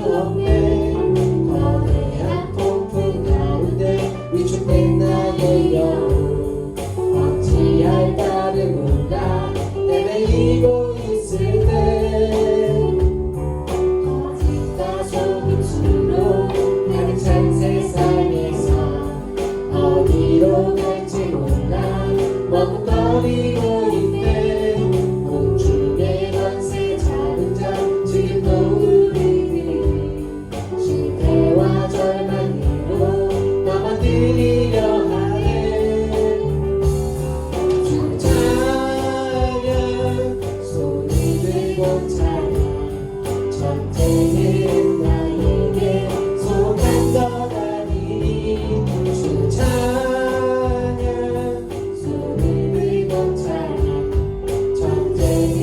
없네. 거대한 폭풍 가운데 위축된 나의 영혼 어찌할 바를 몰라 헤매이고 있을 때 거짓과 속임수로 가득 찬 세상에서 어디로 갈지 몰라 머뭇거리고 있네. 공중의 권세 잡은 자 지금도 우리들이 실패와 절망으로 넘어뜨리려 하네. 주 찬양 손을 들고 찬양 전쟁은 나에게 속한 것 아니니. 주 찬양 손을 들고 찬양 전쟁은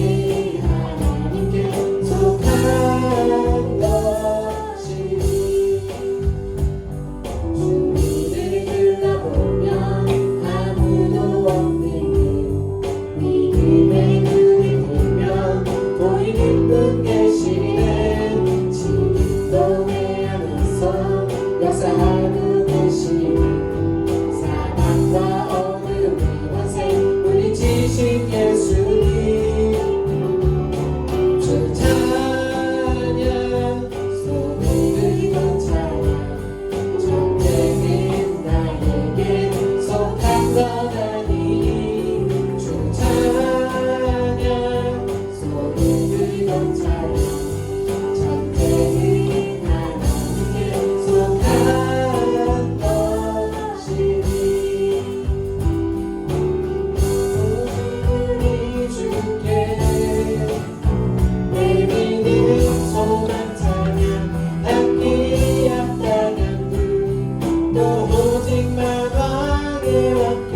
하나님께 속한 것이니. 주위를 둘러보면 아무도 없는 믿음의 눈을 들면 보이는 분 계시네. 지금도 내 안에서 역사하고 계시니 사랑과 어둠의 권세 물리치신 예수님. 주 찬양 손을 들고 찬양 전쟁은 나에게 속한 것 아니니. 주 찬양 손을 들고 찬양 전쟁은 하나님께 속한 것이니. 우리 주께 내 믿음 소망 찬양 악기 앞당한 또 오직만 왕의 왕께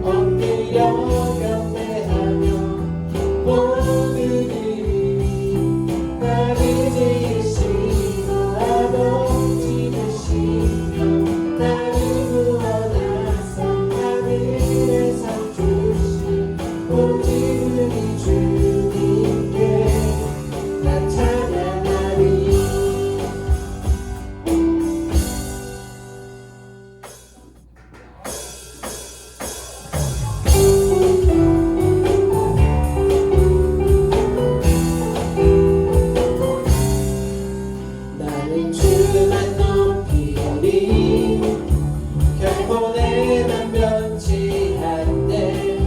엎드려 경배하며 모두들이 나를 지으시고 아버지 되시며 나를 구원하사 하늘에 상 주신 오직 우리 주님께 난 찬양하리. 나는 주만 높이리 결코 내만 변치 않네.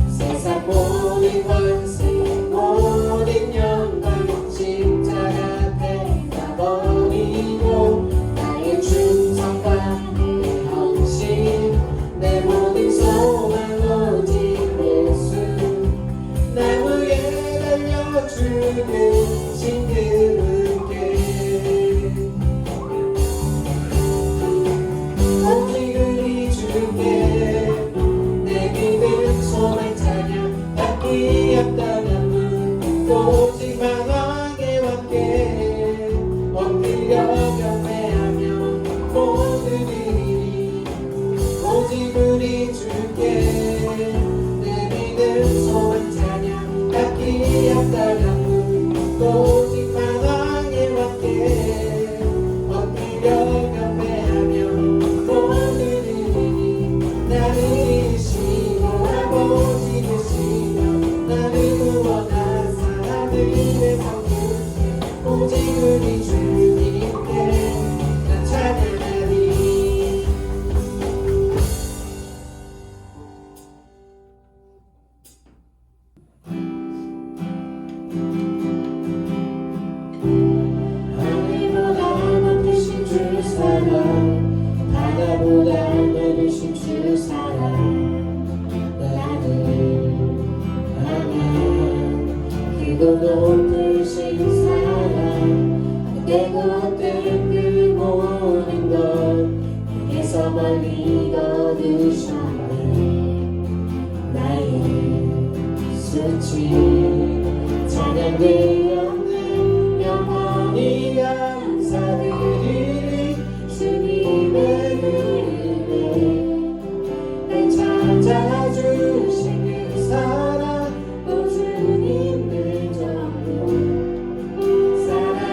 세상 모든 권세 모든 영광 십자가 앞에 다 버리고 나의 충성과 내 헌신 내 모든 소망 오직 예수 나무에 달려 죽으신 그분께 오직 우리 주께 내 믿음 소망 찬양 악기 앞당한 분 오직만 왕의 왕께 엎드려 경배하며 모두들이 오직 우리 주께 내 믿음 소망 찬양 악기 앞당한 분 오직만 왕의 왕께 엎드려 경배하며 모두들이 나를 지으시고 아버지 되시며 나를 구원하사 하늘에 상 주신 오직 우리 주님께 난 찬양하리. 하늘보다 높으신 주 사랑 바다보다 넓으신 주 사랑 나를 향한 그도 높으신 사랑 깨고 뜬 그 모든 것 내게서 멀리 거두셨네. 나의 수치 찬양되었네. 영원히 감사드리리 주님의 은혜 날 찾아주신 그 사랑 또 주님을 전부 사랑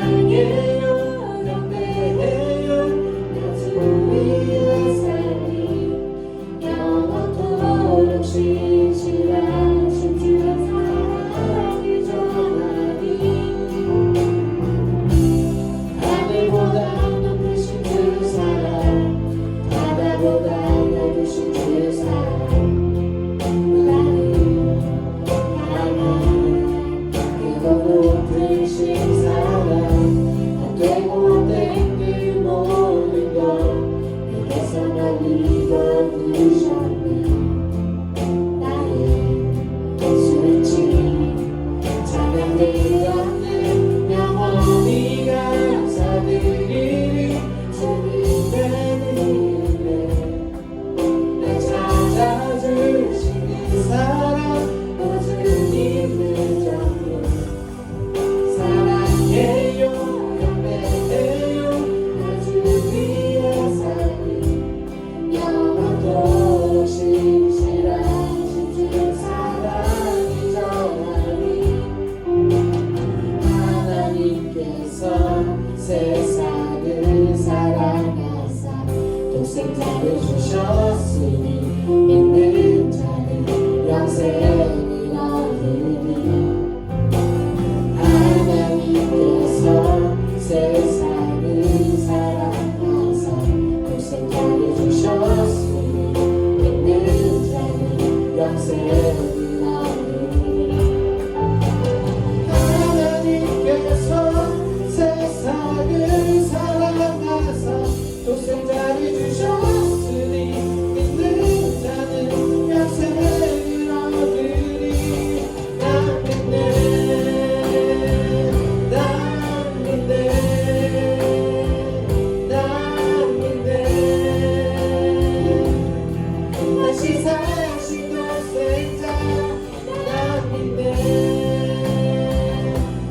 하나님께서 세상을 사랑하사 독생자를 주셨으니 믿는 자는 영생을 얻으리. 난 믿네, 난 믿네, 난 믿네. 다시 사신 독생자 난 믿네,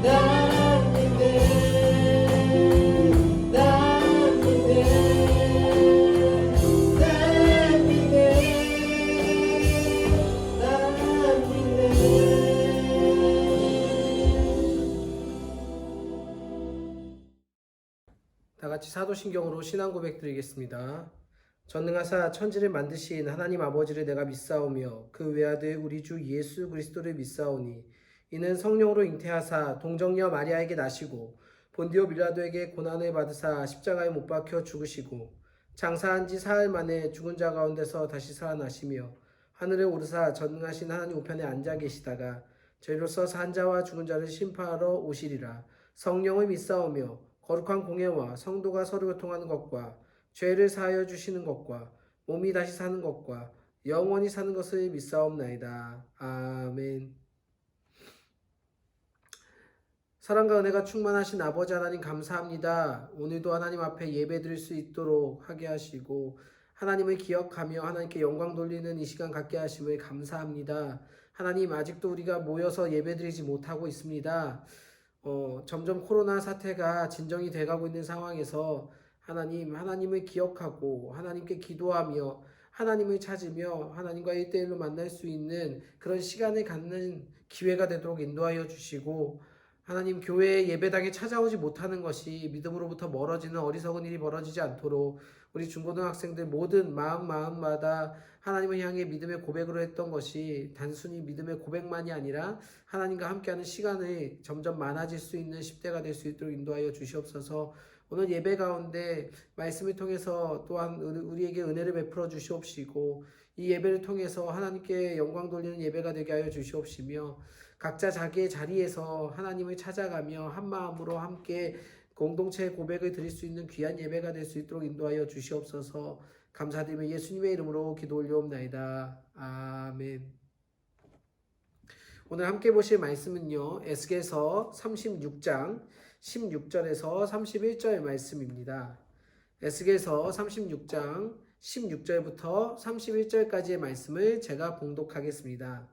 난 믿네, 난 믿네, 난 믿네, 난 믿네. 다 같이 사도신경으로 신앙 고백 드리겠습니다. 전능하사 천지를 만드신 하나님 아버지를 내가 믿사오며 그 외아들 우리 주 예수 그리스도를 믿사오니 이는 성령으로 잉태하사 동정녀 마리아에게 나시고 본디오 빌라도에게 고난을 받으사 십자가에 못 박혀 죽으시고 장사한 지 사흘 만에 죽은 자 가운데서 다시 살아나시며 하늘에 오르사 전능하신 하나님 우편에 앉아 계시다가 저희로서 산 자와 죽은 자를 심판하러 오시리라. 성령을 믿사오며 거룩한 공예와 성도가 서로 교통하는 것과 죄를 사하여 주시는 것과 몸이 다시 사는 것과 영원히 사는 것을 믿사옵나이다. 아멘. 사랑과 은혜가 충만하신 아버지 하나님 감사합니다. 오늘도 하나님 앞에 예배드릴 수 있도록 하게 하시고 하나님을 기억하며 하나님께 영광 돌리는 이 시간 갖게 하심을 감사합니다. 하나님 아직도 우리가 모여서 예배드리지 못하고 있습니다. 점점 코로나 사태가 진정이 돼가고 있는 상황에서 하나님을 기억하고 하나님께 기도하며 하나님을 찾으며 하나님과 1대1로 만날 수 있는 그런 시간을 갖는 기회가 되도록 인도하여 주시고 하나님 교회 예배당에 찾아오지 못하는 것이 믿음으로부터 멀어지는 어리석은 일이 벌어지지 않도록 우리 중고등학생들 모든 마음마다 하나님을 향해 믿음의 고백으로 했던 것이 단순히 믿음의 고백만이 아니라 하나님과 함께하는 시간이 점점 많아질 수 있는 10대가 될 수 있도록 인도하여 주시옵소서. 오늘 예배 가운데 말씀을 통해서 또한 우리에게 은혜를 베풀어 주시옵시고 이 예배를 통해서 하나님께 영광 돌리는 예배가 되게 하여 주시옵시며 각자 자기의 자리에서 하나님을 찾아가며 한 마음으로 함께 공동체 고백을 드릴 수 있는 귀한 예배가 될 수 있도록 인도하여 주시옵소서. 감사드리며 예수님의 이름으로 기도 올려옵나이다. 아멘. 오늘 함께 보실 말씀은요, 에스겔서 36장 16절에서 31절 말씀입니다. 에스겔서 36장 16절부터 31절까지의 말씀을 제가 봉독하겠습니다.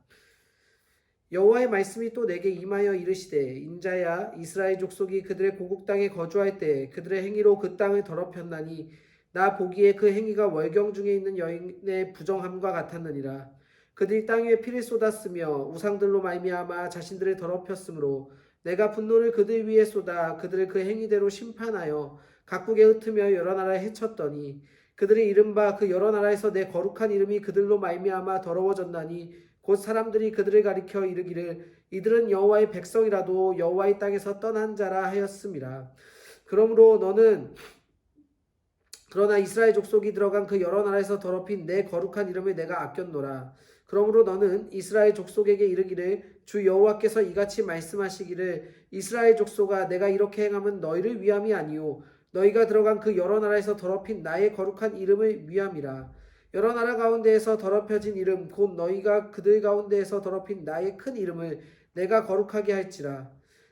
여호와의 말씀이 또 내게 임하여 이르시되 인자야 이스라엘 족속이 그들의 고국 땅에 거주할 때 그들의 행위로 그 땅을 더럽혔나니 나 보기에 그 행위가 월경 중에 있는 여인의 부정함과 같았느니라. 그들이 땅 위에 피를 쏟았으며 우상들로 말미암아 자신들을 더럽혔으므로 내가 분노를 그들 위에 쏟아 그들을 그 행위대로 심판하여 각국에 흩으며 여러 나라에 해쳤더니 그들이 이른바 그 여러 나라에서 내 거룩한 이름이 그들로 말미암아 더러워졌나니 곧 사람들이 그들을 가리켜 이르기를 이들은 여호와의 백성이라도 여호와의 땅에서 떠난 자라 하였음이라. 그러나 이스라엘 족속이 들어간 그 여러 나라에서 더럽힌 내 거룩한 이름을 내가 아꼈노라. 그러므로 너는 이스라엘 족속에게 이르기를 주 여호와께서 이같이 말씀하시기를 이스라엘 족속아 내가 이렇게 행함은 너희를 위함이 아니요 너희가 들어간 그 여러 나라에서 더럽힌 나의 거룩한 이름을 위함이라. 여러 나라 가운데에서 더럽혀진 이름 곧 너희가 그들 가운데에서 더럽힌 나의 큰 이름을 내가 거룩하게 할지라.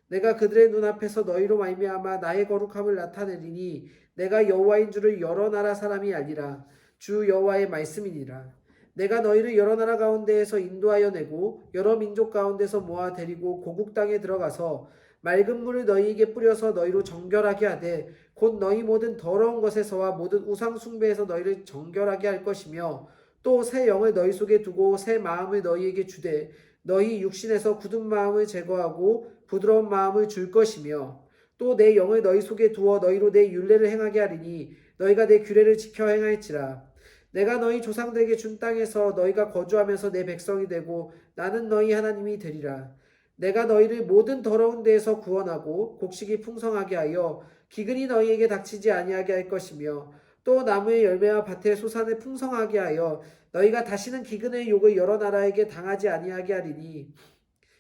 내가 그들의 눈앞에서 너희로 말미암아 나의 거룩함을 나타내리니 내가 여호와인 줄을 여러 나라 사람이 알리라. 주 여호와의 말씀이니라. 내가 너희를 여러 나라 가운데에서 인도하여 내고 여러 민족 가운데서 모아 데리고 고국 땅에 들어가서 맑은 물을 너희에게 뿌려서 너희로 정결하게 하되 곧 너희 모든 더러운 것에서와 모든 우상 숭배에서 너희를 정결하게 할 것이며 또 새 영을 너희 속에 두고 새 마음을 너희에게 주되 너희 육신에서 굳은 마음을 제거하고 부드러운 마음을 줄 것이며 또 내 영을 너희 속에 두어 너희로 내 율례를 행하게 하리니 너희가 내 규례를 지켜 행할지라. 내가 너희 조상들에게 준 땅에서 너희가 거주하면서 내 백성이 되고 나는 너희 하나님이 되리라. 내가 너희를 모든 더러운 데에서 구원하고 곡식이 풍성하게 하여 기근이 너희에게 닥치지 아니하게 할 것이며 또 나무의 열매와 밭의 소산을 풍성하게 하여 너희가 다시는 기근의 욕을 여러 나라에게 당하지 아니하게 하리니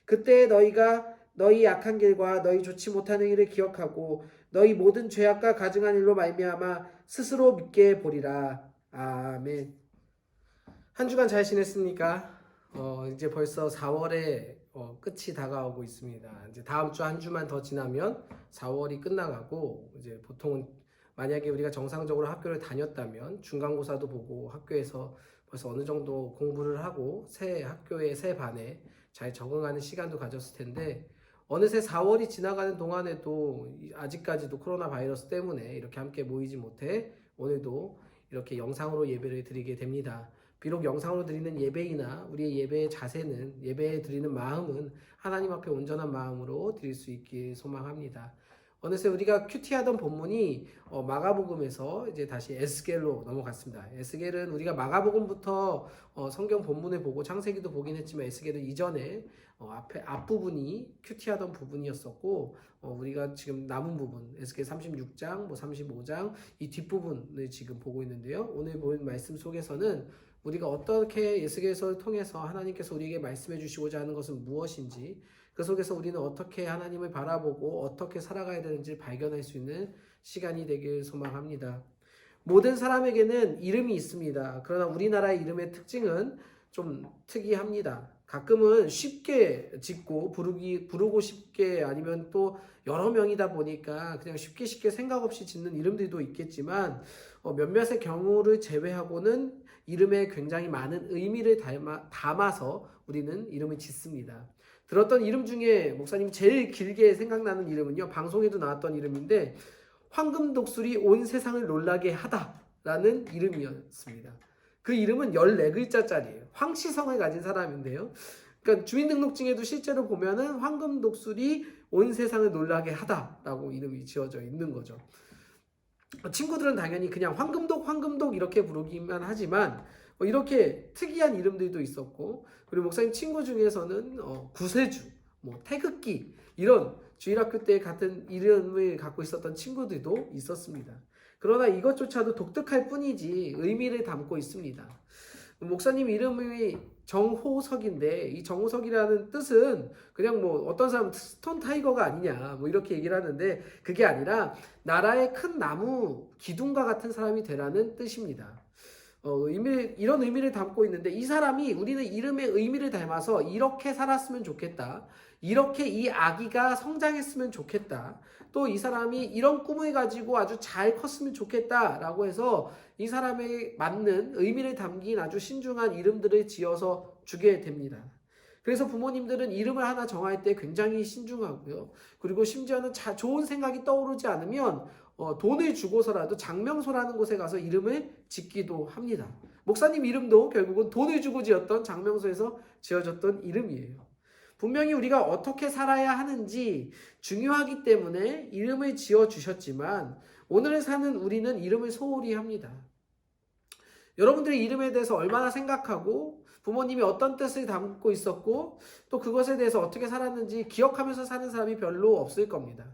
그때 너희가 너희 악한 길과 너희 좋지 못한 행위를 기억하고 너희 모든 죄악과 가증한 일로 말미암아 스스로 믿게 보리라. 아멘. 한 주간 잘 지냈습니까? 이제 벌써 4월의 끝이 다가오고 있습니다. 이제 다음 주 한 주만 더 지나면 4월이 끝나가고 이제 보통은 만약에 우리가 정상적으로 학교를 다녔다면 중간고사도 보고 학교에서 벌써 어느 정도 공부를 하고 새 학교에 새 반에 잘 적응하는 시간도 가졌을 텐데 어느새 4월이 지나가는 동안에도 아직까지도 코로나 바이러스 때문에 이렇게 함께 모이지 못해 오늘도 이렇게 영상으로 예배를 드리게 됩니다. 비록 영상으로 드리는 예배이나 우리의 예배의 자세는 예배에 드리는 마음은 하나님 앞에 온전한 마음으로 드릴 수 있길 소망합니다. 어느새 우리가 큐티하던 본문이 마가복음에서 이제 다시 에스겔로 넘어갔습니다. 에스겔은 우리가 마가복음부터 성경 본문을 보고 창세기도 보긴 했지만 에스겔은 이전에 앞부분이 큐티하던 부분이었었고 우리가 지금 남은 부분 에스겔 36장, 35장 이 뒷부분을 지금 보고 있는데요. 오늘 본 말씀 속에서는 우리가 어떻게 에스겔서를 통해서 하나님께서 우리에게 말씀해 주시고자 하는 것은 무엇인지 그 속에서 우리는 어떻게 하나님을 바라보고 어떻게 살아가야 되는지 발견할 수 있는 시간이 되길 소망합니다. 모든 사람에게는 이름이 있습니다. 그러나 우리나라의 이름의 특징은 좀 특이합니다. 가끔은 쉽게 짓고 부르고 쉽게 아니면 또 여러 명이다 보니까 그냥 쉽게 생각 없이 짓는 이름들도 있겠지만 몇몇의 경우를 제외하고는 이름에 굉장히 많은 의미를 담아서 우리는 이름을 짓습니다. 들었던 이름 중에 목사님 제일 길게 생각나는 이름은요. 방송에도 나왔던 이름인데 황금독수리 온 세상을 놀라게 하다라는 이름이었습니다. 그 이름은 14글자짜리예요. 황씨성을 가진 사람인데요. 그러니까 주민등록증에도 실제로 보면은 황금독수리 온 세상을 놀라게 하다라고 이름이 지어져 있는 거죠. 친구들은 당연히 그냥 황금독 이렇게 부르기만 하지만 이렇게 특이한 이름들도 있었고 그리고 목사님 친구 중에서는 구세주, 태극기 이런 주일학교 때 같은 이름을 갖고 있었던 친구들도 있었습니다. 그러나 이것조차도 독특할 뿐이지 의미를 담고 있습니다. 목사님 이름이 정호석인데 이 정호석이라는 뜻은 그냥 어떤 사람은 스톤 타이거가 아니냐 이렇게 얘기를 하는데 그게 아니라 나라의 큰 나무 기둥과 같은 사람이 되라는 뜻입니다. 이런 의미를 담고 있는데 이 사람이 우리는 이름의 의미를 닮아서 이렇게 살았으면 좋겠다. 이렇게 이 아기가 성장했으면 좋겠다. 또 이 사람이 이런 꿈을 가지고 아주 잘 컸으면 좋겠다라고 해서 이 사람에 맞는 의미를 담긴 아주 신중한 이름들을 지어서 주게 됩니다. 그래서 부모님들은 이름을 하나 정할 때 굉장히 신중하고요. 그리고 심지어는 좋은 생각이 떠오르지 않으면 돈을 주고서라도 장명소라는 곳에 가서 이름을 짓기도 합니다. 목사님 이름도 결국은 돈을 주고 지었던 장명소에서 지어졌던 이름이에요. 분명히 우리가 어떻게 살아야 하는지 중요하기 때문에 이름을 지어주셨지만 오늘 사는 우리는 이름을 소홀히 합니다. 여러분들의 이름에 대해서 얼마나 생각하고 부모님이 어떤 뜻을 담고 있었고 또 그것에 대해서 어떻게 살았는지 기억하면서 사는 사람이 별로 없을 겁니다.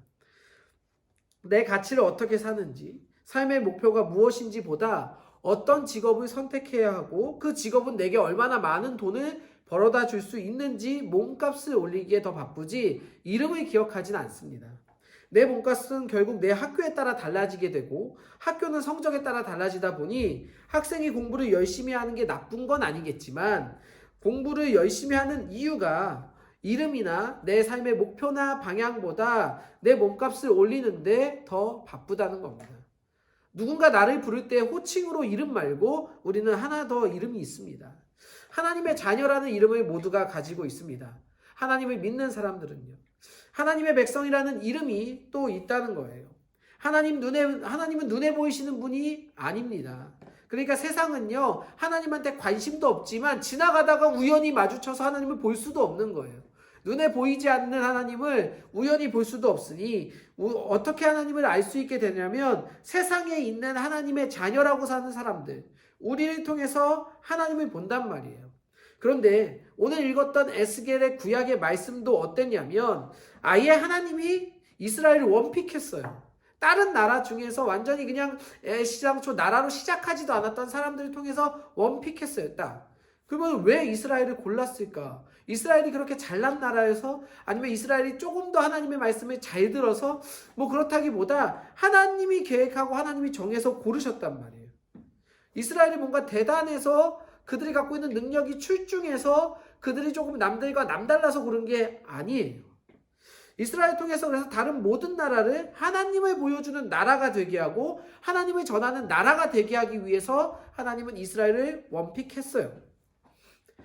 내 가치를 어떻게 사는지, 삶의 목표가 무엇인지 보다 어떤 직업을 선택해야 하고 그 직업은 내게 얼마나 많은 돈을 벌어다 줄 수 있는지 몸값을 올리기에 더 바쁘지 이름을 기억하진 않습니다. 내 몸값은 결국 내 학교에 따라 달라지게 되고 학교는 성적에 따라 달라지다 보니 학생이 공부를 열심히 하는 게 나쁜 건 아니겠지만 공부를 열심히 하는 이유가 이름이나 내 삶의 목표나 방향보다 내 몸값을 올리는데 더 바쁘다는 겁니다. 누군가 나를 부를 때 호칭으로 이름 말고 우리는 하나 더 이름이 있습니다. 하나님의 자녀라는 이름을 모두가 가지고 있습니다. 하나님을 믿는 사람들은요. 하나님의 백성이라는 이름이 또 있다는 거예요. 하나님은 눈에 보이시는 분이 아닙니다. 그러니까 세상은요, 하나님한테 관심도 없지만 지나가다가 우연히 마주쳐서 하나님을 볼 수도 없는 거예요. 눈에 보이지 않는 하나님을 우연히 볼 수도 없으니 어떻게 하나님을 알 수 있게 되냐면 세상에 있는 하나님의 자녀라고 사는 사람들, 우리를 통해서 하나님을 본단 말이에요. 그런데 오늘 읽었던 에스겔의 구약의 말씀도 어땠냐면 아예 하나님이 이스라엘을 원픽했어요. 다른 나라 중에서 완전히 그냥 애시장초 나라로 시작하지도 않았던 사람들을 통해서 원픽했어요. 딱. 그러면 왜 이스라엘을 골랐을까? 이스라엘이 그렇게 잘난 나라여서 아니면 이스라엘이 조금 더 하나님의 말씀을 잘 들어서 뭐 그렇다기보다 하나님이 계획하고 하나님이 정해서 고르셨단 말이에요. 이스라엘이 뭔가 대단해서 그들이 갖고 있는 능력이 출중해서 그들이 조금 남들과 남달라서 고른 게 아니에요. 이스라엘 통해서 그래서 다른 모든 나라를 하나님을 보여주는 나라가 되게 하고 하나님을 전하는 나라가 되게 하기 위해서 하나님은 이스라엘을 원픽했어요.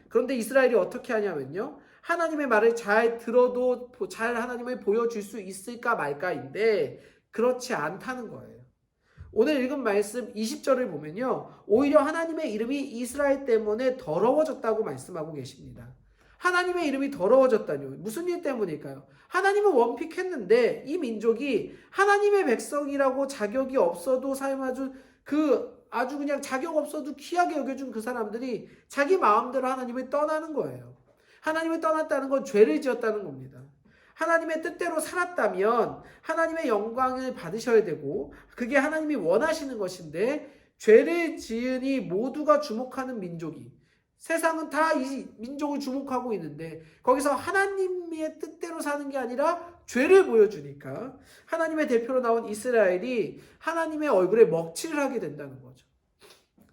그런데 이스라엘이 어떻게 하냐면요. 하나님의 말을 잘 들어도 잘 하나님을 보여줄 수 있을까 말까인데 그렇지 않다는 거예요. 오늘 읽은 말씀 20절을 보면요. 오히려 하나님의 이름이 이스라엘 때문에 더러워졌다고 말씀하고 계십니다. 하나님의 이름이 더러워졌다뇨. 무슨 일 때문일까요? 하나님은 원픽했는데 이 민족이 하나님의 백성이라고 자격이 없어도 삶아준 아주 그냥 자격 없어도 귀하게 여겨준 그 사람들이 자기 마음대로 하나님을 떠나는 거예요. 하나님을 떠났다는 건 죄를 지었다는 겁니다. 하나님의 뜻대로 살았다면 하나님의 영광을 받으셔야 되고 그게 하나님이 원하시는 것인데 죄를 지으니 모두가 주목하는 민족이 세상은 다 이 민족을 주목하고 있는데 거기서 하나님의 뜻대로 사는 게 아니라 죄를 보여주니까 하나님의 대표로 나온 이스라엘이 하나님의 얼굴에 먹칠을 하게 된다는 거죠.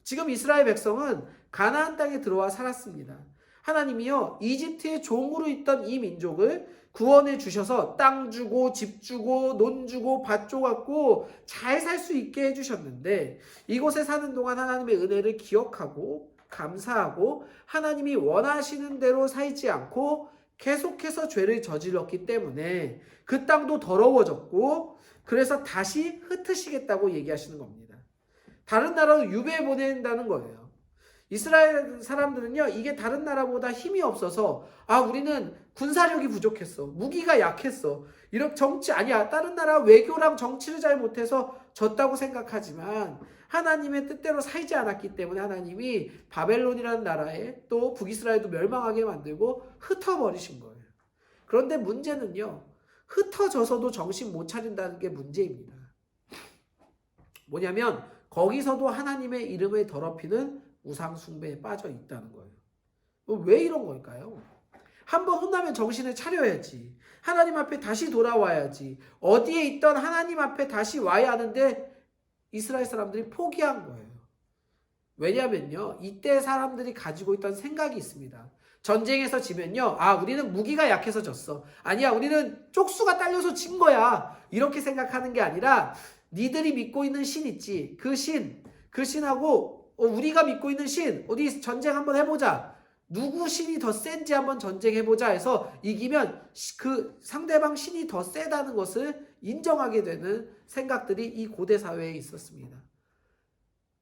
지금 이스라엘 백성은 가나안 땅에 들어와 살았습니다. 하나님이요 이집트의 종으로 있던 이 민족을 구원해 주셔서 땅 주고 집 주고 논 주고 밭 줘갖고 잘 살 수 있게 해주셨는데 이곳에 사는 동안 하나님의 은혜를 기억하고 감사하고 하나님이 원하시는 대로 살지 않고 계속해서 죄를 저질렀기 때문에 그 땅도 더러워졌고 그래서 다시 흩으시겠다고 얘기하시는 겁니다. 다른 나라로 유배 보낸다는 거예요. 이스라엘 사람들은요 이게 다른 나라보다 힘이 없어서 우리는 군사력이 부족했어. 무기가 약했어. 이렇게 정치 아니야. 다른 나라 외교랑 정치를 잘 못해서 졌다고 생각하지만 하나님의 뜻대로 살지 않았기 때문에 하나님이 바벨론이라는 나라에 또 북이스라엘도 멸망하게 만들고 흩어버리신 거예요. 그런데 문제는요. 흩어져서도 정신 못 차린다는 게 문제입니다. 뭐냐면 거기서도 하나님의 이름을 더럽히는 우상 숭배에 빠져 있다는 거예요. 왜 이런 걸까요? 한번 혼나면 정신을 차려야지. 하나님 앞에 다시 돌아와야지. 어디에 있던 하나님 앞에 다시 와야 하는데 이스라엘 사람들이 포기한 거예요. 왜냐면요. 이때 사람들이 가지고 있던 생각이 있습니다. 전쟁에서 지면요. 우리는 무기가 약해서 졌어. 아니야. 우리는 쪽수가 딸려서 진 거야. 이렇게 생각하는 게 아니라 니들이 믿고 있는 신 있지. 그 신하고 우리가 믿고 있는 신 어디 전쟁 한번 해보자. 누구 신이 더 센지 한번 전쟁해보자 해서 이기면 그 상대방 신이 더 세다는 것을 인정하게 되는 생각들이 이 고대 사회에 있었습니다.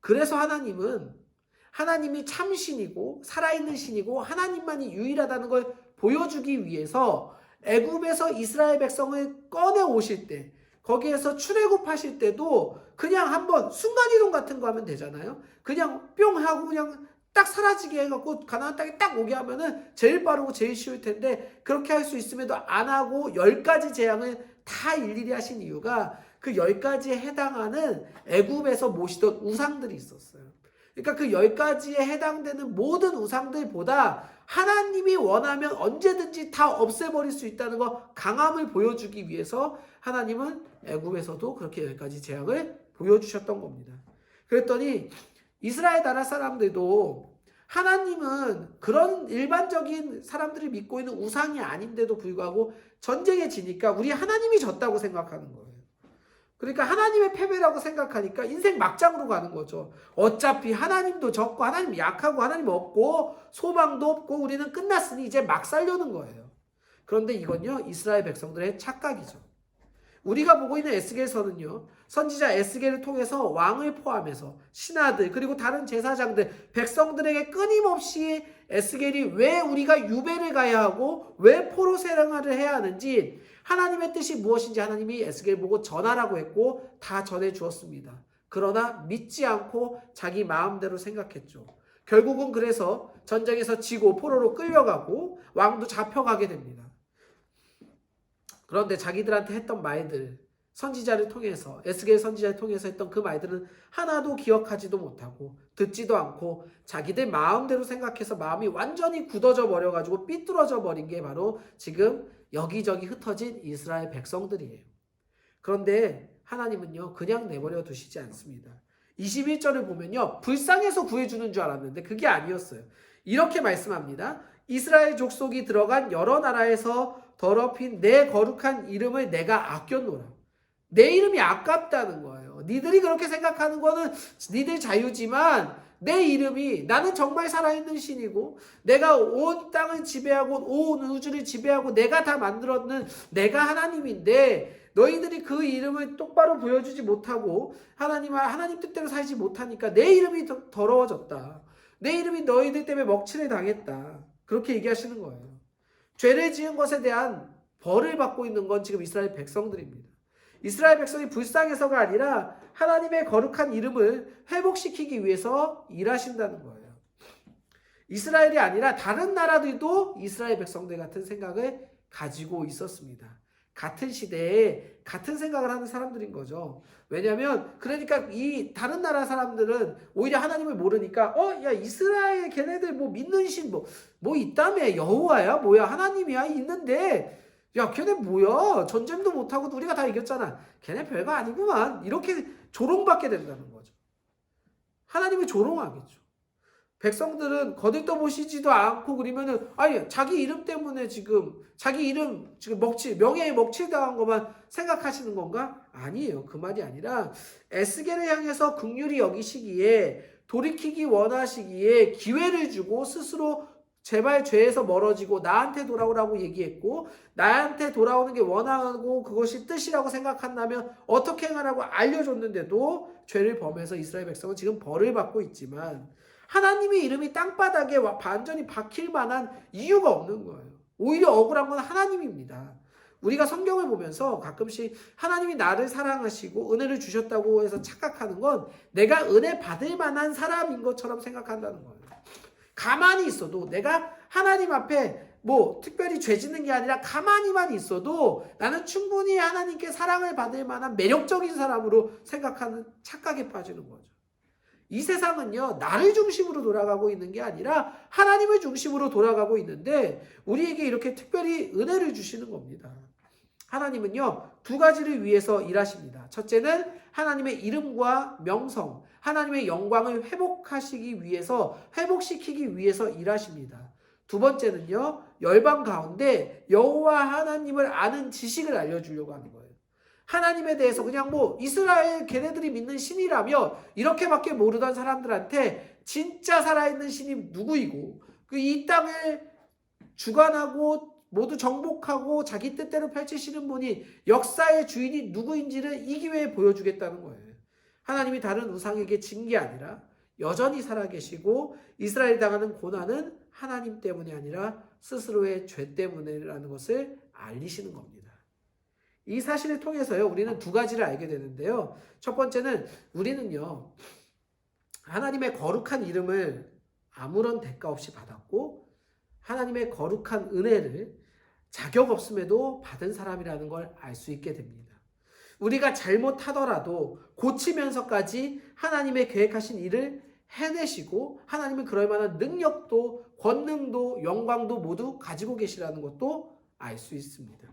그래서 하나님이 참신이고 살아있는 신이고 하나님만이 유일하다는 걸 보여주기 위해서 애굽에서 이스라엘 백성을 꺼내 오실 때 거기에서 출애굽하실 때도 그냥 한번 순간이동 같은 거 하면 되잖아요. 그냥 뿅 하고 그냥 딱 사라지게 해갖고 가나안 땅에 딱 오게 하면은 제일 빠르고 제일 쉬울 텐데 그렇게 할 수 있음에도 안 하고 10가지 재앙을 다 일일이 하신 이유가 그 10가지에 해당하는 애굽에서 모시던 우상들이 있었어요. 그러니까 그 10가지에 해당되는 모든 우상들보다 하나님이 원하면 언제든지 다 없애버릴 수 있다는 거 강함을 보여주기 위해서 하나님은 애굽에서도 그렇게 10가지 재앙을 보여주셨던 겁니다. 그랬더니 이스라엘 나라 사람들도 하나님은 그런 일반적인 사람들이 믿고 있는 우상이 아닌데도 불구하고 전쟁에 지니까 우리 하나님이 졌다고 생각하는 거예요. 그러니까 하나님의 패배라고 생각하니까 인생 막장으로 가는 거죠. 어차피 하나님도 졌고 하나님 약하고 하나님 없고 소망도 없고 우리는 끝났으니 이제 막 살려는 거예요. 그런데 이건요 이스라엘 백성들의 착각이죠. 우리가 보고 있는 에스겔서는요 선지자 에스겔을 통해서 왕을 포함해서 신하들 그리고 다른 제사장들 백성들에게 끊임없이 에스겔이 왜 우리가 유배를 가야 하고 왜 포로 생활을 해야 하는지 하나님의 뜻이 무엇인지 하나님이 에스겔 보고 전하라고 했고 다 전해 주었습니다. 그러나 믿지 않고 자기 마음대로 생각했죠. 결국은 그래서 전쟁에서 지고 포로로 끌려가고 왕도 잡혀가게 됩니다. 그런데 자기들한테 했던 말들 선지자를 통해서 에스겔 선지자를 통해서 했던 그 말들은 하나도 기억하지도 못하고 듣지도 않고 자기들 마음대로 생각해서 마음이 완전히 굳어져 버려가지고 삐뚤어져 버린 게 바로 지금 여기저기 흩어진 이스라엘 백성들이에요. 그런데 하나님은요 그냥 내버려 두시지 않습니다. 21절을 보면요 불쌍해서 구해주는 줄 알았는데 그게 아니었어요. 이렇게 말씀합니다. 이스라엘 족속이 들어간 여러 나라에서 더럽힌 내 거룩한 이름을 내가 아껴노라. 내 이름이 아깝다는 거예요. 니들이 그렇게 생각하는 거는 니들 자유지만 내 이름이 나는 정말 살아있는 신이고 내가 온 땅을 지배하고 온 우주를 지배하고 내가 다 만들었는 내가 하나님인데 너희들이 그 이름을 똑바로 보여주지 못하고 하나님 뜻대로 살지 못하니까 내 이름이 더러워졌다. 내 이름이 너희들 때문에 먹칠을 당했다. 그렇게 얘기하시는 거예요. 죄를 지은 것에 대한 벌을 받고 있는 건 지금 이스라엘 백성들입니다. 이스라엘 백성이 불쌍해서가 아니라 하나님의 거룩한 이름을 회복시키기 위해서 일하신다는 거예요. 이스라엘이 아니라 다른 나라들도 이스라엘 백성들 같은 생각을 가지고 있었습니다. 같은 시대에 같은 생각을 하는 사람들인 거죠. 왜냐하면 그러니까 이 다른 나라 사람들은 오히려 하나님을 모르니까 야 이스라엘 걔네들 뭐 믿는 신 뭐 있다며 여호와야 뭐야 하나님이야 있는데 야 걔네 뭐야 전쟁도 못하고 우리가 다 이겼잖아. 걔네 별거 아니구만. 이렇게 조롱받게 된다는 거죠. 하나님이 조롱하겠죠. 백성들은 거들떠보시지도 않고 그러면은 아니 자기 이름 때문에 지금 자기 이름 지금 명예에 먹칠당한 것만 생각하시는 건가? 아니에요. 그 말이 아니라 에스겔을 향해서 긍휼히 여기시기에 돌이키기 원하시기에 기회를 주고 스스로 제발 죄에서 멀어지고 나한테 돌아오라고 얘기했고 나한테 돌아오는 게 원하고 그것이 뜻이라고 생각한다면 어떻게 행하라고 알려줬는데도 죄를 범해서 이스라엘 백성은 지금 벌을 받고 있지만 하나님의 이름이 땅바닥에 완전히 박힐 만한 이유가 없는 거예요. 오히려 억울한 건 하나님입니다. 우리가 성경을 보면서 가끔씩 하나님이 나를 사랑하시고 은혜를 주셨다고 해서 착각하는 건 내가 은혜 받을 만한 사람인 것처럼 생각한다는 거예요. 가만히 있어도 내가 하나님 앞에 뭐 특별히 죄 짓는 게 아니라 가만히만 있어도 나는 충분히 하나님께 사랑을 받을 만한 매력적인 사람으로 생각하는 착각에 빠지는 거죠. 이 세상은요 나를 중심으로 돌아가고 있는 게 아니라 하나님을 중심으로 돌아가고 있는데 우리에게 이렇게 특별히 은혜를 주시는 겁니다. 하나님은요 두 가지를 위해서 일하십니다. 첫째는 하나님의 이름과 명성, 하나님의 영광을 회복시키기 위해서 일하십니다. 두 번째는요 열방 가운데 여호와 하나님을 아는 지식을 알려주려고 하는 거예요. 하나님에 대해서 그냥 뭐 이스라엘 걔네들이 믿는 신이라며 이렇게밖에 모르던 사람들한테 진짜 살아있는 신이 누구이고 그 이 땅을 주관하고 모두 정복하고 자기 뜻대로 펼치시는 분이 역사의 주인이 누구인지를 이 기회에 보여주겠다는 거예요. 하나님이 다른 우상에게 진 게 아니라 여전히 살아계시고 이스라엘 당하는 고난은 하나님 때문이 아니라 스스로의 죄 때문이라는 것을 알리시는 겁니다. 이 사실을 통해서요 우리는 두 가지를 알게 되는데요. 첫 번째는 우리는요 하나님의 거룩한 이름을 아무런 대가 없이 받았고 하나님의 거룩한 은혜를 자격 없음에도 받은 사람이라는 걸 알 수 있게 됩니다. 우리가 잘못하더라도 고치면서까지 하나님의 계획하신 일을 해내시고 하나님은 그럴 만한 능력도 권능도 영광도 모두 가지고 계시라는 것도 알 수 있습니다.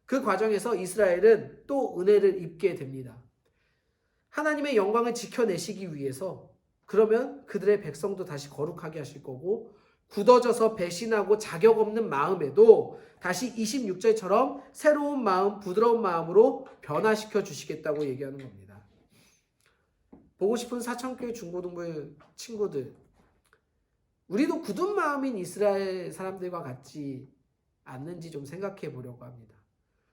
그 과정에서 이스라엘은 또 은혜를 입게 됩니다. 하나님의 영광을 지켜내시기 위해서 그러면 그들의 백성도 다시 거룩하게 하실 거고 굳어져서 배신하고 자격 없는 마음에도 다시 26절처럼 새로운 마음, 부드러운 마음으로 변화시켜 주시겠다고 얘기하는 겁니다. 보고 싶은 사천교회 중고등부 친구들, 우리도 굳은 마음인 이스라엘 사람들과 같지 않는지 좀 생각해 보려고 합니다.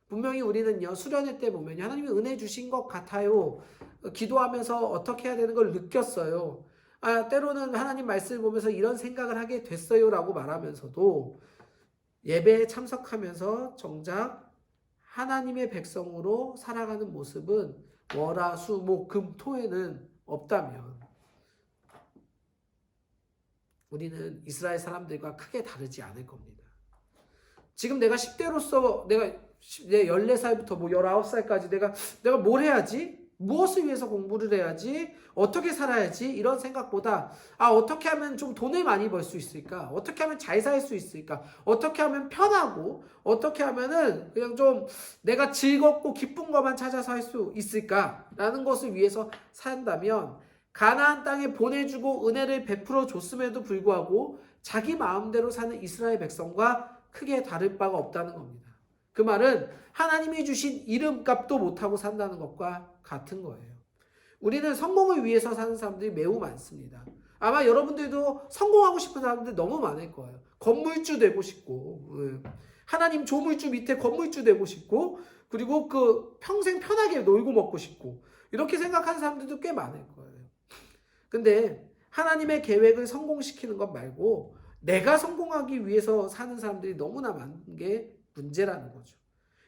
분명히 우리는요 수련회 때 보면 하나님이 은혜 주신 것 같아요. 기도하면서 어떻게 해야 되는 걸 느꼈어요. 때로는 하나님 말씀을 보면서 이런 생각을 하게 됐어요 라고 말하면서도 예배에 참석하면서 정작 하나님의 백성으로 살아가는 모습은 월, 수, 목, 금, 토에는 없다면 우리는 이스라엘 사람들과 크게 다르지 않을 겁니다. 지금 내가 10대로서 내가 내 14살부터 뭐 19살까지 내가 뭘 해야지? 무엇을 위해서 공부를 해야지? 어떻게 살아야지? 이런 생각보다 어떻게 하면 좀 돈을 많이 벌 수 있을까? 어떻게 하면 잘 살 수 있을까? 어떻게 하면 편하고 어떻게 하면은 그냥 좀 내가 즐겁고 기쁜 것만 찾아서 할 수 있을까라는 것을 위해서 산다면 가나안 땅에 보내주고 은혜를 베풀어 줬음에도 불구하고 자기 마음대로 사는 이스라엘 백성과 크게 다를 바가 없다는 겁니다. 그 말은 하나님이 주신 이름값도 못하고 산다는 것과 같은 거예요. 우리는 성공을 위해서 사는 사람들이 매우 많습니다. 아마 여러분들도 성공하고 싶은 사람들 너무 많을 거예요. 건물주 되고 싶고, 하나님 조물주 밑에 건물주 되고 싶고, 그리고 그 평생 편하게 놀고 먹고 싶고, 이렇게 생각하는 사람들도 꽤 많을 거예요. 근데 하나님의 계획을 성공시키는 것 말고 내가 성공하기 위해서 사는 사람들이 너무나 많은 게 문제라는 거죠.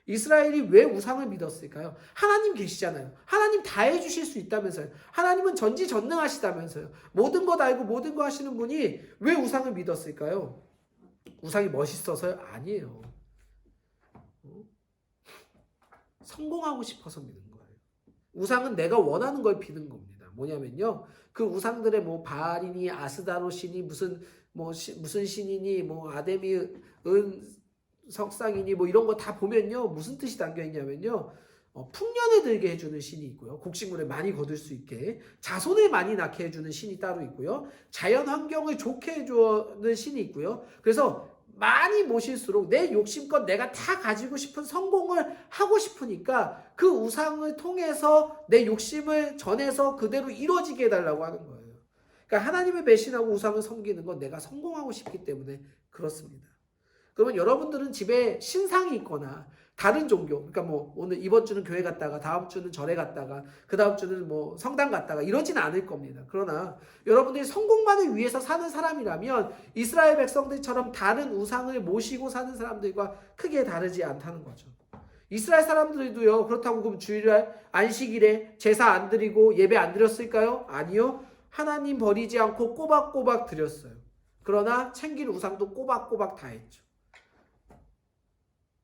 이스라엘이 왜 우상을 믿었을까요? 하나님 계시잖아요. 하나님 다 해주실 수 있다면서요. 하나님은 전지전능하시다면서요. 모든 것 알고 모든 거 하시는 분이 왜 우상을 믿었을까요? 우상이 멋있어서요? 아니에요. 성공하고 싶어서 믿는 거예요. 우상은 내가 원하는 걸 비는 겁니다. 뭐냐면요, 그 우상들의 뭐 바알이니 아스다로시니 무슨 신이니 뭐 아데미 은 석상이니 뭐 이런 거 다 보면요, 무슨 뜻이 담겨 있냐면요, 풍년을 들게 해주는 신이 있고요, 곡식물을 많이 거둘 수 있게 자손을 많이 낳게 해주는 신이 따로 있고요, 자연 환경을 좋게 해주는 신이 있고요. 그래서 많이 모실수록 내 욕심껏 내가 다 가지고 싶은 성공을 하고 싶으니까 그 우상을 통해서 내 욕심을 전해서 그대로 이루어지게 해달라고 하는 거예요. 그러니까 하나님을 배신하고 우상을 섬기는 건 내가 성공하고 싶기 때문에 그렇습니다. 그러면 여러분들은 집에 신상이 있거나 다른 종교, 그러니까 뭐 오늘 이번 주는 교회 갔다가 다음 주는 절에 갔다가 그 다음 주는 뭐 성당 갔다가 이러진 않을 겁니다. 그러나 여러분들이 성공만을 위해서 사는 사람이라면 이스라엘 백성들처럼 다른 우상을 모시고 사는 사람들과 크게 다르지 않다는 거죠. 이스라엘 사람들도요, 그렇다고 그럼 주일날 안식일에 제사 안 드리고 예배 안 드렸을까요? 아니요. 하나님 버리지 않고 꼬박꼬박 드렸어요. 그러나 챙길 우상도 꼬박꼬박 다 했죠.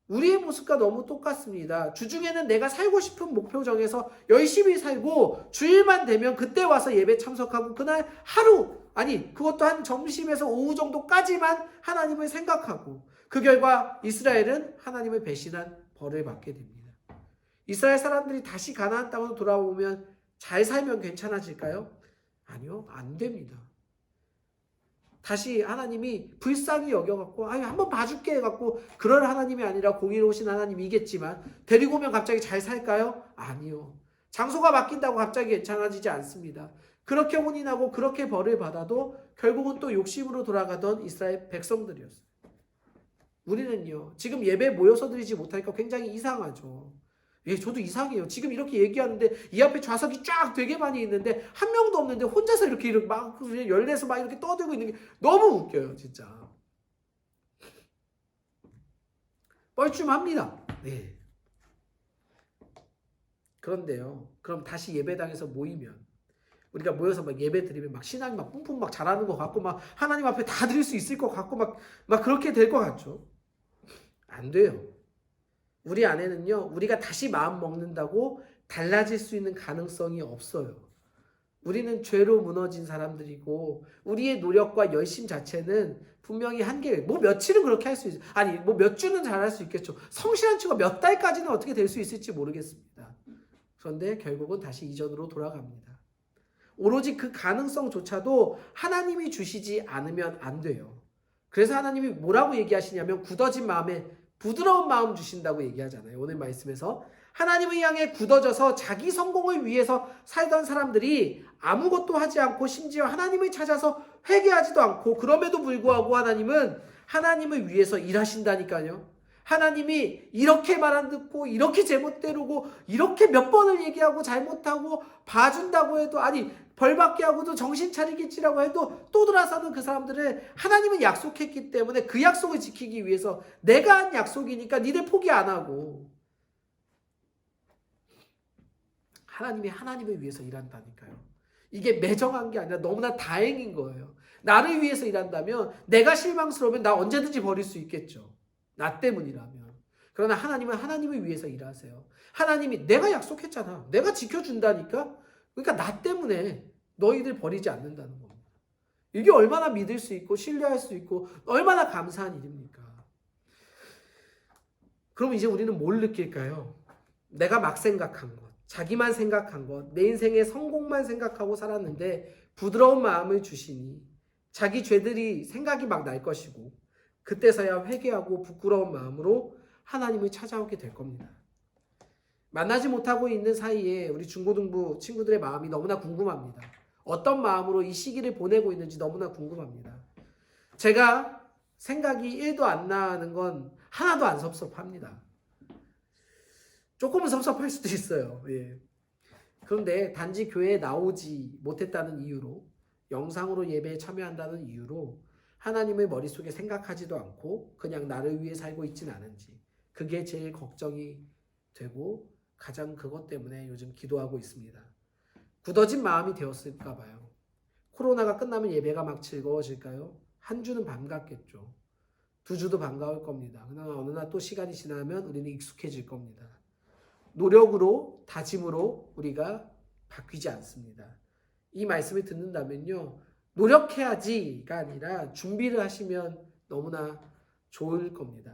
우리의 모습과 너무 똑같습니다. 주중에는 내가 살고 싶은 목표 정해서 열심히 살고 주일만 되면 그때 와서 예배 참석하고 그날 하루, 아니 그것도 한 점심에서 오후 정도까지만 하나님을 생각하고, 그 결과 이스라엘은 하나님을 배신한 벌을 받게 됩니다. 이스라엘 사람들이 다시 가나안 땅으로 돌아오면 잘 살면 괜찮아질까요? 아니요, 안 됩니다. 다시 하나님이 불쌍히 여겨갖고 한번 봐줄게 해갖고 그럴 하나님이 아니라 공의로우신 하나님이겠지만 데리고 오면 갑자기 잘 살까요? 아니요. 장소가 바뀐다고 갑자기 괜찮아지지 않습니다. 그렇게 혼인하고 그렇게 벌을 받아도 결국은 또 욕심으로 돌아가던 이스라엘 백성들이었어요. 우리는요, 지금 예배 모여서 드리지 못하니까 굉장히 이상하죠. 예, 저도 이상해요. 지금 이렇게 얘기하는데 이 앞에 좌석이 쫙 되게 많이 있는데 한 명도 없는데 혼자서 이렇게 막 열내서 막 이렇게 떠들고 있는 게 너무 웃겨요, 진짜. 뻘쭘합니다. 네. 그런데요, 그럼 다시 예배당에서 모이면 우리가 모여서 막 예배 드리면 막 신앙이 막 뿜뿜 막 잘하는 것 같고 막 하나님 앞에 다 드릴 수 있을 것 같고 막 그렇게 될 것 같죠? 안 돼요. 우리 안에는요, 우리가 다시 마음 먹는다고 달라질 수 있는 가능성이 없어요. 우리는 죄로 무너진 사람들이고 우리의 노력과 열심 자체는 분명히 한계, 뭐 며칠은 그렇게 할 수 있어요. 아니 뭐 몇 주는 잘할 수 있겠죠. 성실한 친구가 몇 달까지는 어떻게 될 수 있을지 모르겠습니다. 그런데 결국은 다시 이전으로 돌아갑니다. 오로지 그 가능성조차도 하나님이 주시지 않으면 안 돼요. 그래서 하나님이 뭐라고 얘기하시냐면 굳어진 마음에 부드러운 마음 주신다고 얘기하잖아요. 오늘 말씀에서 하나님을 향해 굳어져서 자기 성공을 위해서 살던 사람들이 아무것도 하지 않고 심지어 하나님을 찾아서 회개하지도 않고, 그럼에도 불구하고 하나님은 하나님을 위해서 일하신다니까요. 하나님이 이렇게 말 안 듣고 이렇게 제멋대로고 이렇게 몇 번을 얘기하고 잘못하고 봐준다고 해도, 아니 벌받게 하고도 정신 차리겠지라고 해도 또 돌아서는 그 사람들을 하나님은 약속했기 때문에 그 약속을 지키기 위해서 내가 한 약속이니까 니들 포기 안 하고 하나님이 하나님을 위해서 일한다니까요. 이게 매정한 게 아니라 너무나 다행인 거예요. 나를 위해서 일한다면 내가 실망스러우면 나 언제든지 버릴 수 있겠죠. 나 때문이라면. 그러나 하나님은 하나님을 위해서 일하세요. 하나님이 내가 약속했잖아. 내가 지켜준다니까. 그러니까 나 때문에 너희들 버리지 않는다는 겁니다. 이게 얼마나 믿을 수 있고 신뢰할 수 있고 얼마나 감사한 일입니까? 그럼 이제 우리는 뭘 느낄까요? 내가 막 생각한 것, 자기만 생각한 것, 내 인생의 성공만 생각하고 살았는데 부드러운 마음을 주시니 자기 죄들이 생각이 막 날 것이고 그때서야 회개하고 부끄러운 마음으로 하나님을 찾아오게 될 겁니다. 만나지 못하고 있는 사이에 우리 중고등부 친구들의 마음이 너무나 궁금합니다. 어떤 마음으로 이 시기를 보내고 있는지 너무나 궁금합니다. 제가 생각이 1도 안 나는 건 하나도 안 섭섭합니다. 조금은 섭섭할 수도 있어요. 예. 그런데 단지 교회에 나오지 못했다는 이유로, 영상으로 예배에 참여한다는 이유로 하나님을 머릿속에 생각하지도 않고 그냥 나를 위해 살고 있진 않은지, 그게 제일 걱정이 되고 가장 그것 때문에 요즘 기도하고 있습니다. 굳어진 마음이 되었을까 봐요. 코로나가 끝나면 예배가 막 즐거워질까요? 한 주는 반갑겠죠. 두 주도 반가울 겁니다. 그러나 어느 날 또 시간이 지나면 우리는 익숙해질 겁니다. 노력으로, 다짐으로 우리가 바뀌지 않습니다. 이 말씀을 듣는다면요, 노력해야지가 아니라 준비를 하시면 너무나 좋을 겁니다.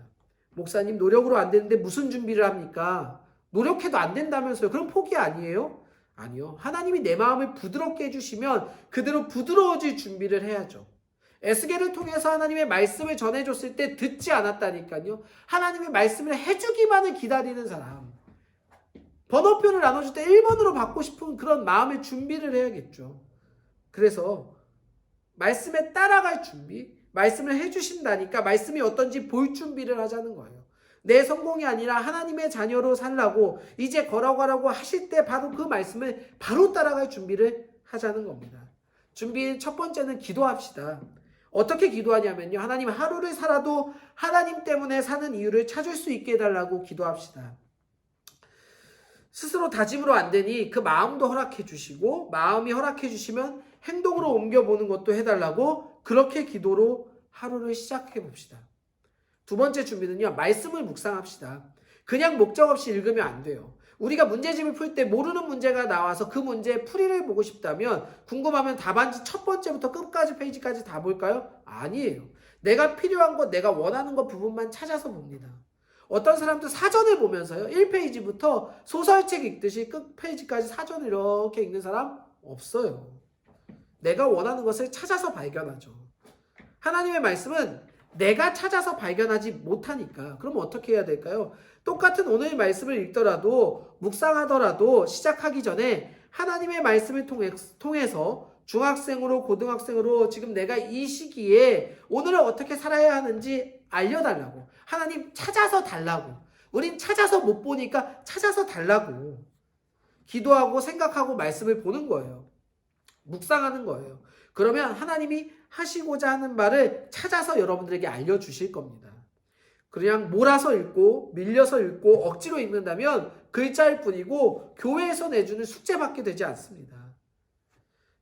목사님, 노력으로 안 되는데 무슨 준비를 합니까? 노력해도 안 된다면서요. 그럼 포기 아니에요? 아니요. 하나님이 내 마음을 부드럽게 해주시면 그대로 부드러워질 준비를 해야죠. 에스겔을 통해서 하나님의 말씀을 전해줬을 때 듣지 않았다니까요. 하나님의 말씀을 해주기만을 기다리는 사람. 번호표를 나눠줄 때 1번으로 받고 싶은 그런 마음의 준비를 해야겠죠. 그래서 말씀에 따라갈 준비, 말씀을 해주신다니까 말씀이 어떤지 볼 준비를 하자는 거예요. 내 성공이 아니라 하나님의 자녀로 살라고 이제 걸어가라고 하실 때 바로 그 말씀을 바로 따라갈 준비를 하자는 겁니다. 준비 첫 번째는 기도합시다. 어떻게 기도하냐면요, 하나님, 하루를 살아도 하나님 때문에 사는 이유를 찾을 수 있게 해달라고 기도합시다. 스스로 다짐으로 안 되니 그 마음도 허락해 주시고, 마음이 허락해 주시면 행동으로 옮겨보는 것도 해달라고 그렇게 기도로 하루를 시작해 봅시다. 두 번째 준비는요, 말씀을 묵상합시다. 그냥 목적 없이 읽으면 안 돼요. 우리가 문제집을 풀 때 모르는 문제가 나와서 그 문제의 풀이를 보고 싶다면, 궁금하면 답안지 첫 번째부터 끝까지 페이지까지 다 볼까요? 아니에요. 내가 필요한 것, 내가 원하는 것 부분만 찾아서 봅니다. 어떤 사람도 사전을 보면서요, 1페이지부터 소설책 읽듯이 끝 페이지까지 사전을 이렇게 읽는 사람 없어요. 내가 원하는 것을 찾아서 발견하죠. 하나님의 말씀은 내가 찾아서 발견하지 못하니까, 그러면 어떻게 해야 될까요? 똑같은 오늘 말씀을 읽더라도, 묵상하더라도 시작하기 전에 하나님의 말씀을 통해서 중학생으로 고등학생으로 지금 내가 이 시기에 오늘을 어떻게 살아야 하는지 알려달라고, 하나님 찾아서 달라고. 우린 찾아서 못 보니까 찾아서 달라고 기도하고 생각하고 말씀을 보는 거예요. 묵상하는 거예요. 그러면 하나님이 하시고자 하는 말을 찾아서 여러분들에게 알려주실 겁니다. 그냥 몰아서 읽고 밀려서 읽고 억지로 읽는다면 글자일 뿐이고 교회에서 내주는 숙제밖에 되지 않습니다.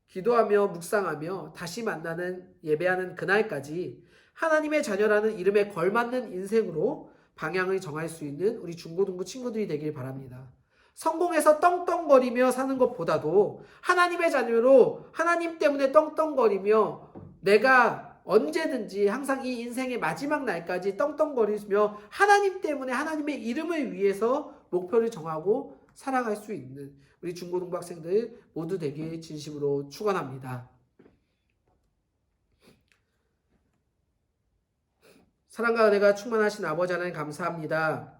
기도하며 묵상하며 다시 만나는 예배하는 그날까지 하나님의 자녀라는 이름에 걸맞는 인생으로 방향을 정할 수 있는 우리 중고등부 친구들이 되길 바랍니다. 성공해서 떵떵거리며 사는 것보다도 하나님의 자녀로 하나님 때문에 떵떵거리며 내가 언제든지 항상 이 인생의 마지막 날까지 떵떵거리며 하나님 때문에 하나님의 이름을 위해서 목표를 정하고 살아갈 수 있는 우리 중고등부 학생들 모두 되길 진심으로 축원합니다. 사랑과 은혜가 충만하신 아버지 하나님 감사합니다.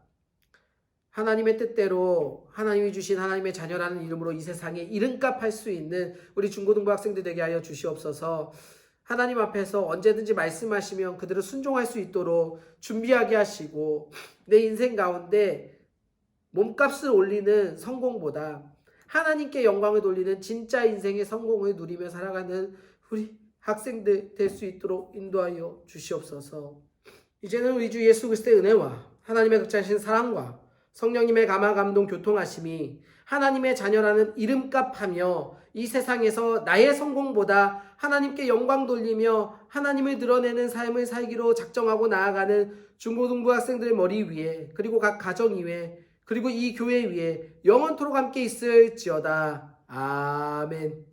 하나님의 뜻대로 하나님이 주신 하나님의 자녀라는 이름으로 이 세상에 이름값 할 수 있는 우리 중고등부 학생들 되게 하여 주시옵소서. 하나님 앞에서 언제든지 말씀하시면 그대로 순종할 수 있도록 준비하게 하시고, 내 인생 가운데 몸값을 올리는 성공보다 하나님께 영광을 돌리는 진짜 인생의 성공을 누리며 살아가는 우리 학생들 될 수 있도록 인도하여 주시옵소서. 이제는 우리 주 예수 그리스도의 은혜와 하나님의 극찬하신 사랑과 성령님의 감화 감동 교통하심이 하나님의 자녀라는 이름값하며 이 세상에서 나의 성공보다 하나님께 영광 돌리며 하나님을 드러내는 삶을 살기로 작정하고 나아가는 중고등부 학생들의 머리 위에, 그리고 각 가정 위에, 그리고 이 교회 위에 영원토록 함께 있을지어다. 아멘.